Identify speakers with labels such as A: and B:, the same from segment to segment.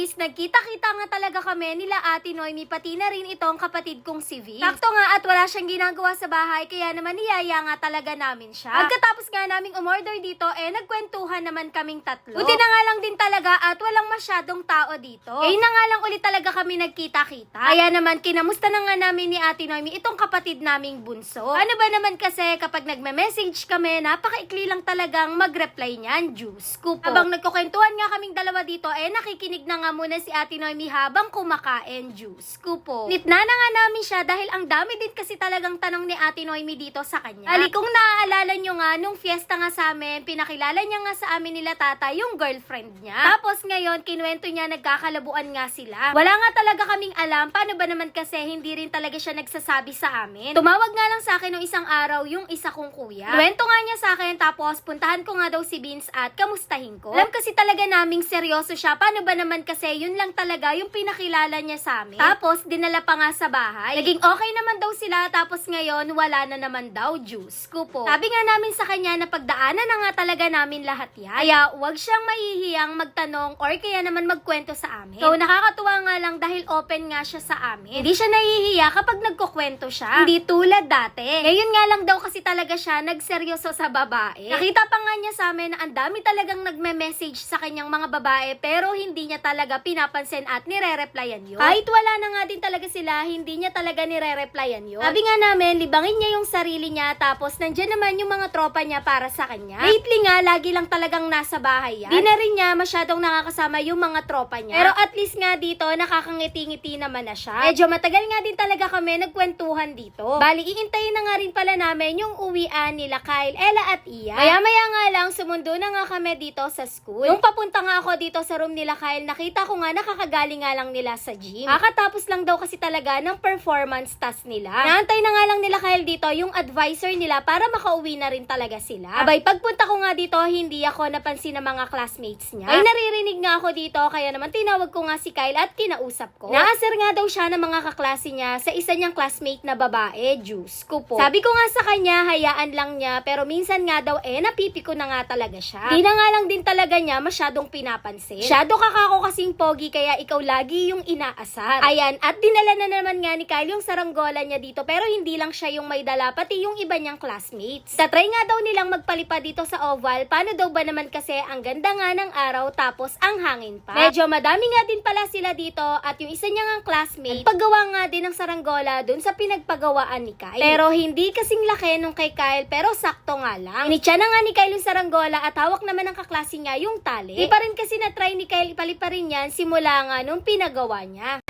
A: is nagkita-kita nga talaga kami nila Ate Noemi pati na rin itong kapatid kong si Vince. Sakto nga at wala siyang ginagawa sa bahay kaya naman niyaya nga talaga namin siya. Pagkatapos nga naming umorder dito nagkwentuhan naman kaming tatlo. Buti na nga lang din talaga at walang masyadong tao dito. Na nga lang ulit talaga kami nagkita-kita. Kaya naman kinamusta na nga namin ni Ate Noemi itong kapatid naming bunso. Ano ba naman kasi kapag nagme-message kami napakaikli lang talagang mag-reply niyan. Diyos ko po. Habang nagkukwentuhan nga kaming dalawa dito nakikinig na nga muna si Ate Noemi habang kumakain. Diyos ko po. Nitna na nga namin siya dahil ang dami din kasi talagang tanong ni Ate Noemi dito sa kanya. Ali, kung naaalala nyo nga, nung fiesta nga sa amin, pinakilala niya nga sa amin nila tata yung girlfriend niya. Tapos ngayon, kinuwento niya nagkakalabuan nga sila. Wala nga talaga kaming alam, paano ba naman kasi hindi rin talaga siya nagsasabi sa amin. Tumawag nga lang sa akin nung isang araw yung isa kong kuya. Kinuwento nga niya sa akin tapos puntahan ko nga daw si Vince at kamustahin ko. Alam kasi talaga naming seryoso siya, paano ba naman kasi yun lang talaga yung pinakilala niya sa amin. Tapos dinala pa nga sa bahay. Naging okay naman daw sila tapos ngayon wala na naman daw. Diyos ko po. Sabi nga namin sa kanya na pagdaanan na nga talaga namin lahat yan. Kaya wag siyang mahihiyang magtanong or kaya naman magkwento sa amin. So nakakatuwa nga lang dahil open nga siya sa amin. Hindi siya nahihiya kapag nagkukwento siya. Hindi tulad dati. Ngayon nga lang daw kasi talaga siya nagseryoso sa babae. Nakita pa nga niya sa amin na ang dami talagang nagme-message sa kanyang mga babae pero hindi niya talaga pinapansin at nire-replyan yun. Kahit wala na nga din talaga sila, hindi niya talaga nire-replyan yun. Sabi nga namin, libangin niya yung sarili niya tapos nandyan naman yung mga tropa niya para sa kanya. Lately nga, lagi lang talagang nasa bahay yan. Di na rin niya masyadong nakakasama yung mga tropa niya. Pero at least nga dito, nakakangiti-ngiti naman na siya. Medyo matagal nga din talaga kami nagkwentuhan dito. Bali, iintayin na nga rin pala namin yung uwian nila Kyle, Ella at Ian. Maya-maya nga lang, sumundo na nga kami dito sa school. Nung papunta nga ako dito sa room nila Kyle, nakita ko nga nakakagaling nga lang nila sa gym. Kakatapos lang daw kasi talaga ng performance task nila. Naantay na nga lang nila Kyle dito yung advisor nila para makauwi na rin talaga sila. Abay, pagpunta ko nga dito, hindi ako napansin ng mga classmates niya. Ay, naririnig nga ako dito, kaya naman tinawag ko nga si Kyle at kinausap ko. Naasar nga daw siya ng mga kaklase niya sa isa niyang classmate na babae. Diyos ko po. Sabi ko nga sa kanya, hayaan lang niya, pero minsan nga daw napipiko na nga talaga siya. Di na nga lang din talaga niya masyadong pinapansin. Masyado kakako kasing pogi, kaya ikaw lagi yung inaasar. Ayan, at dinala na naman nga ni Kyle yung saranggola niya dito, pero hindi lang siya yung may dala, pati yung iba niyang classmates. Tatry nga daw nilang magpalipad dito sa oval, paano daw ba naman kasi ang ganda nga ng araw tapos ang hangin pa. Medyo madami nga din pala sila dito at yung isa niyang classmate, paggawa nga din ng saranggola dun sa pinagpagawaan ni Kyle. Pero hindi kasing laki nung kay Kyle, pero sakto nga lang. Initya na nga ni Kyle yung saranggola at hawak naman ng kaklase niya yung tali. Di pa rin kasi na-try ni Kyle ipaliparin yan simula nga nung pinagawa niya.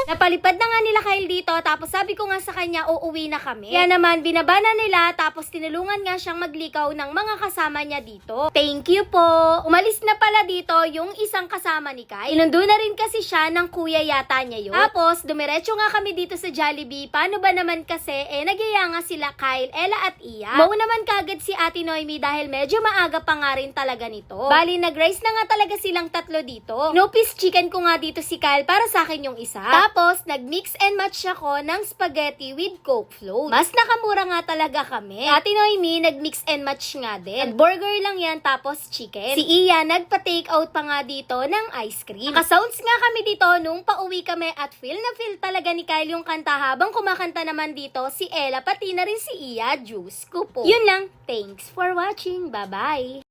A: Napalipad na nga nila Kyle dito tapos sabi ko nga sa kanya uuwi na kami. Kaya naman binaba na nila tapos tinulungan nga siyang maglikaw ng mga kasama niya dito. Thank you po. Umalis na pala dito yung isang kasama ni Kyle. Inundo na rin kasi siya ng kuya yata niya yun. Tapos dumiretso nga kami dito sa Jollibee. Paano ba naman kasi nagyaya nga sila Kyle, Ella at Ian. Mau naman kagad si Ate Noemi dahil medyo maaga pa nga rin talaga nito. Bali nag-rice na nga talaga silang tatlo dito. Inopis chicken ko nga dito si Kyle para sa akin yung isa. Tapos, nag-mix and match ako ng spaghetti with Coke float. Mas nakamura nga talaga kami. Ate Noemi, nag-mix and match nga din. At burger lang yan, tapos chicken. Si Ian, nagpa-take out pa nga dito ng ice cream. Naka-sounds nga kami dito nung pauwi kami at feel na feel talaga ni Kyle yung kanta habang kumakanta naman dito si Ella, pati na rin si Iya. Diyos ko po. Yun lang. Thanks for watching. Bye-bye.